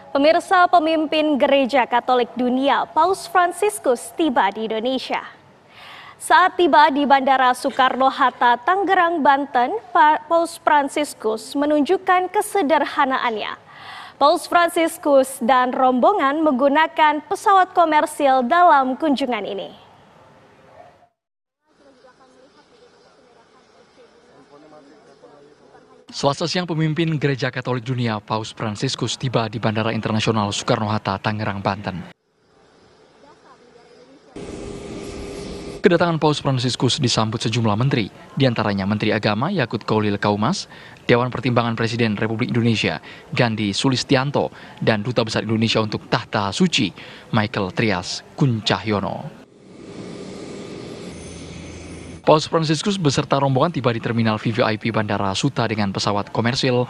Pemirsa, pemimpin Gereja Katolik Dunia, Paus Fransiskus tiba di Indonesia. Saat tiba di Bandara Soekarno-Hatta, Tangerang, Banten, Paus Fransiskus menunjukkan kesederhanaannya. Paus Fransiskus dan rombongan menggunakan pesawat komersil dalam kunjungan ini. Selasa siang, pemimpin Gereja Katolik Dunia, Paus Fransiskus tiba di Bandara Internasional Soekarno-Hatta, Tangerang, Banten. Kedatangan Paus Fransiskus disambut sejumlah menteri, diantaranya Menteri Agama Yakut Kolil Kaumas, Dewan Pertimbangan Presiden Republik Indonesia Gandhi Sulistianto, dan Duta Besar Indonesia untuk Tahta Suci Michael Trias Kuncahyono. Paus Fransiskus beserta rombongan tiba di Terminal VVIP Bandara Suta dengan pesawat komersil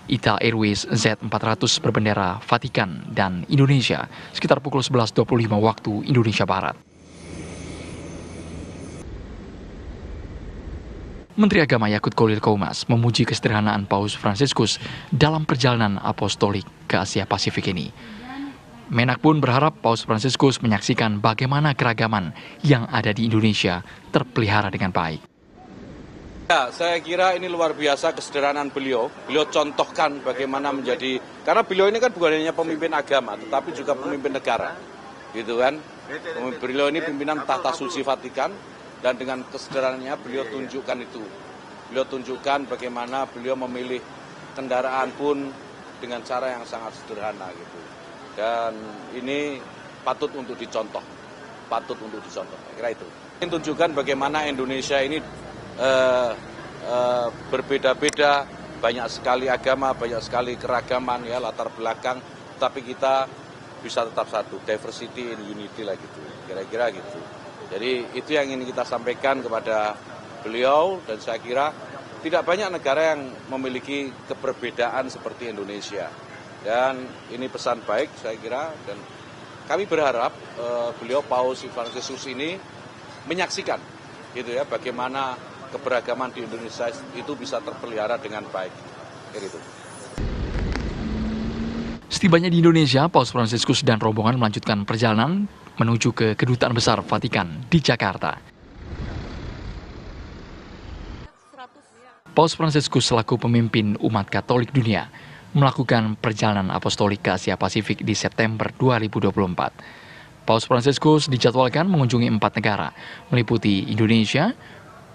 ITA Airways Z400 berbendera Vatikan dan Indonesia sekitar pukul 11.25 waktu Indonesia Barat. Menteri Agama Yakut Kolil Kaumas memuji kesederhanaan Paus Fransiskus dalam perjalanan apostolik ke Asia Pasifik ini. Menak pun berharap Paus Fransiskus menyaksikan bagaimana keragaman yang ada di Indonesia terpelihara dengan baik. Ya, saya kira ini luar biasa kesederhanaan beliau. Beliau contohkan bagaimana menjadi, karena beliau ini kan bukan hanya pemimpin agama, tetapi juga pemimpin negara, gitu kan. Beliau ini pimpinan Tahta Suci Vatikan, dan dengan kesederhanaannya beliau tunjukkan itu. Beliau tunjukkan bagaimana beliau memilih kendaraan pun dengan cara yang sangat sederhana, gitu. Dan ini patut untuk dicontoh, saya kira itu. Ini tunjukkan bagaimana Indonesia ini berbeda-beda, banyak sekali agama, banyak sekali keragaman, ya, latar belakang, tapi kita bisa tetap satu, diversity in unity lah gitu, kira-kira gitu. Jadi itu yang ingin kita sampaikan kepada beliau, dan saya kira tidak banyak negara yang memiliki keberbedaan seperti Indonesia. Dan ini pesan baik saya kira, dan kami berharap beliau Paus Fransiskus ini menyaksikan gitu ya bagaimana keberagaman di Indonesia itu bisa terpelihara dengan baik. Gitu. Setibanya di Indonesia, Paus Fransiskus dan rombongan melanjutkan perjalanan menuju ke Kedutaan Besar Vatikan di Jakarta. Paus Fransiskus selaku pemimpin umat Katolik dunia melakukan perjalanan apostolik ke Asia Pasifik di September 2024. Paus Fransiskus dijadwalkan mengunjungi 4 negara, meliputi Indonesia,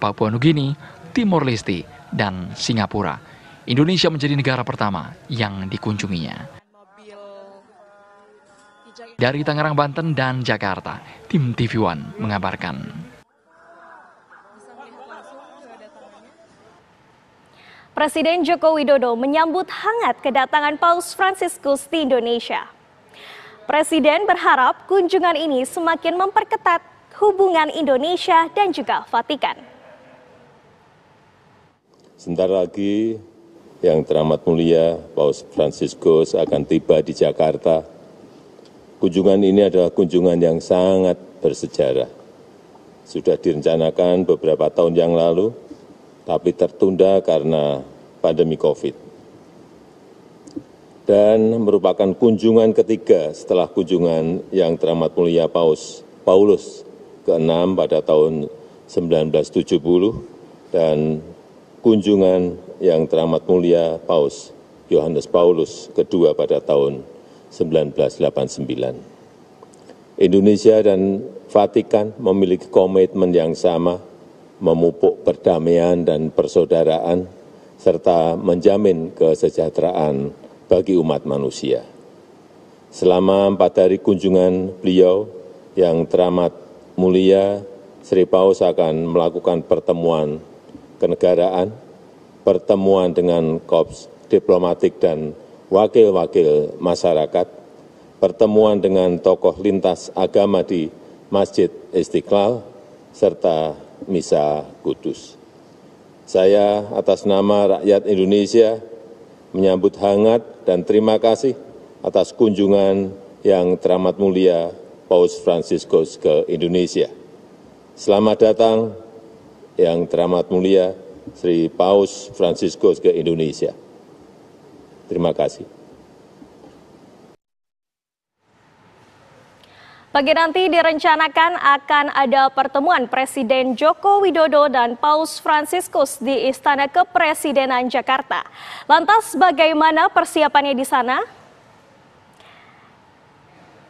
Papua Nugini, Timor Leste, dan Singapura. Indonesia menjadi negara pertama yang dikunjunginya. Dari Tangerang, Banten, dan Jakarta, tim TV One mengabarkan. Presiden Joko Widodo menyambut hangat kedatangan Paus Fransiskus di Indonesia. Presiden berharap kunjungan ini semakin memperketat hubungan Indonesia dan juga Vatikan. Sebentar lagi yang teramat mulia Paus Fransiskus akan tiba di Jakarta. Kunjungan ini adalah kunjungan yang sangat bersejarah. Sudah direncanakan beberapa tahun yang lalu, tapi tertunda karena pandemi COVID. Dan merupakan kunjungan ketiga setelah kunjungan yang teramat mulia Paulus ke-6 pada tahun 1970 dan kunjungan yang teramat mulia Paus Yohanes Paulus kedua pada tahun 1989. Indonesia dan Vatikan memiliki komitmen yang sama, memupuk perdamaian dan persaudaraan, serta menjamin kesejahteraan bagi umat manusia. Selama 4 hari kunjungan beliau yang teramat mulia, Sri Paus akan melakukan pertemuan kenegaraan, pertemuan dengan korps diplomatik dan wakil-wakil masyarakat, pertemuan dengan tokoh lintas agama di Masjid Istiqlal, serta Misa Kudus. Saya atas nama rakyat Indonesia menyambut hangat dan terima kasih atas kunjungan yang teramat mulia Paus Fransiskus ke Indonesia. Selamat datang yang teramat mulia Sri Paus Fransiskus ke Indonesia. Terima kasih. Pagi nanti direncanakan akan ada pertemuan Presiden Joko Widodo dan Paus Fransiskus di Istana Kepresidenan Jakarta. Lantas bagaimana persiapannya di sana?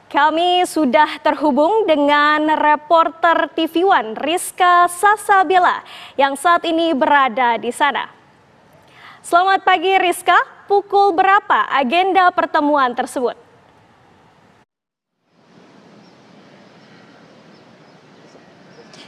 Kami sudah terhubung dengan reporter TV One Rizka Sasabela yang saat ini berada di sana. Selamat pagi Rizka, pukul berapa agenda pertemuan tersebut?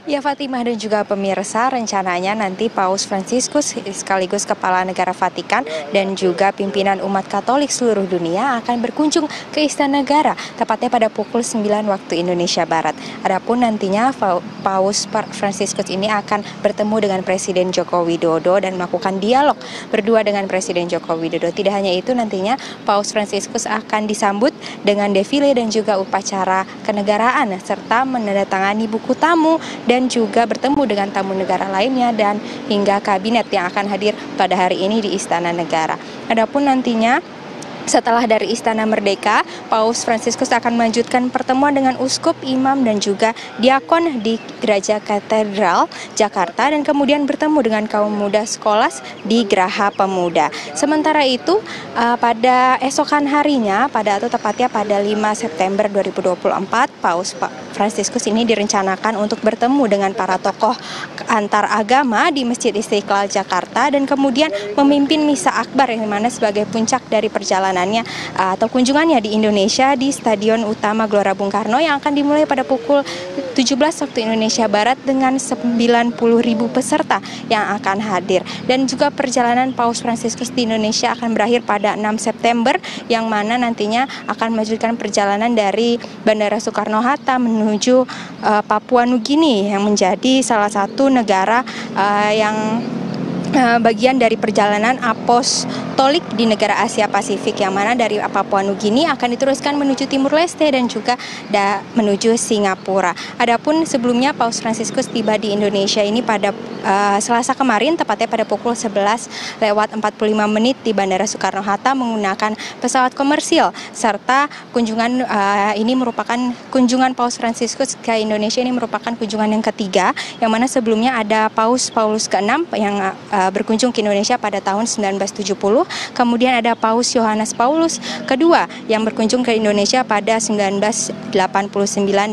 Ya Fatimah dan juga pemirsa, rencananya nanti Paus Fransiskus sekaligus Kepala Negara Vatikan dan juga pimpinan umat Katolik seluruh dunia akan berkunjung ke Istana Negara tepatnya pada pukul 9 waktu Indonesia Barat. Adapun nantinya Paus Fransiskus ini akan bertemu dengan Presiden Joko Widodo dan melakukan dialog berdua dengan Presiden Joko Widodo. Tidak hanya itu, nantinya Paus Fransiskus akan disambut dengan defile dan juga upacara kenegaraan serta menandatangani buku tamu dan juga bertemu dengan tamu negara lainnya dan hingga kabinet yang akan hadir pada hari ini di Istana Negara. Adapun nantinya setelah dari Istana Merdeka, Paus Fransiskus akan melanjutkan pertemuan dengan uskup, imam, dan juga diakon di Gereja Katedral Jakarta dan kemudian bertemu dengan kaum muda Skolas di Geraha Pemuda. Sementara itu, pada esokan harinya, tepatnya pada 5 September 2024, Paus Fransiskus ini direncanakan untuk bertemu dengan para tokoh antar agama di Masjid Istiqlal Jakarta dan kemudian memimpin Misa Akbar yang mana sebagai puncak dari perjalanan atau kunjungannya di Indonesia di Stadion Utama Gelora Bung Karno yang akan dimulai pada pukul 17 waktu Indonesia Barat dengan 90.000 peserta yang akan hadir. Dan juga perjalanan Paus Fransiskus di Indonesia akan berakhir pada 6 September yang mana nantinya akan melanjutkan perjalanan dari Bandara Soekarno-Hatta menuju Papua Nugini yang menjadi salah satu negara yang bagian dari perjalanan apostolik di negara Asia Pasifik yang mana dari Papua Nugini akan diteruskan menuju Timur Leste dan juga menuju Singapura. Adapun sebelumnya Paus Fransiskus tiba di Indonesia ini pada Selasa kemarin tepatnya pada pukul 11:45 di Bandara Soekarno-Hatta menggunakan pesawat komersil serta kunjungan ini merupakan kunjungan Paus Fransiskus ke Indonesia ini merupakan kunjungan yang ketiga yang mana sebelumnya ada Paus Paulus ke-6 yang berkunjung ke Indonesia pada tahun 1970, kemudian ada Paus Yohanes Paulus kedua yang berkunjung ke Indonesia pada 1989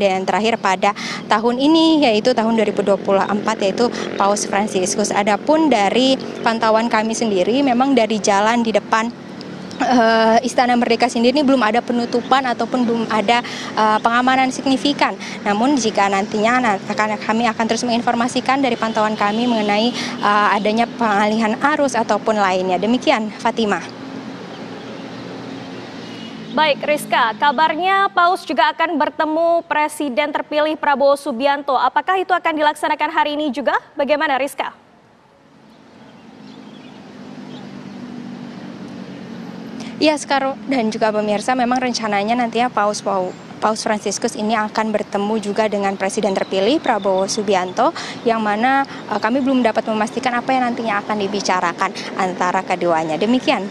dan yang terakhir pada tahun ini yaitu tahun 2024 yaitu Paus Fransiskus. Adapun dari pantauan kami sendiri memang dari jalan di depan Istana Merdeka sendiri belum ada penutupan ataupun belum ada pengamanan signifikan. Namun jika nantinya kami akan terus menginformasikan dari pantauan kami mengenai adanya pengalihan arus ataupun lainnya. Demikian Fatimah. Baik Rizka, kabarnya Paus juga akan bertemu Presiden terpilih Prabowo Subianto. Apakah itu akan dilaksanakan hari ini juga? Bagaimana Rizka? Ya, Skaro dan juga pemirsa, memang rencananya nantinya Paus Fransiskus ini akan bertemu juga dengan Presiden terpilih Prabowo Subianto yang mana kami belum dapat memastikan apa yang nantinya akan dibicarakan antara keduanya. Demikian.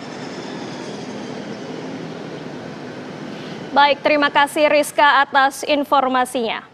Baik, terima kasih Rizka atas informasinya.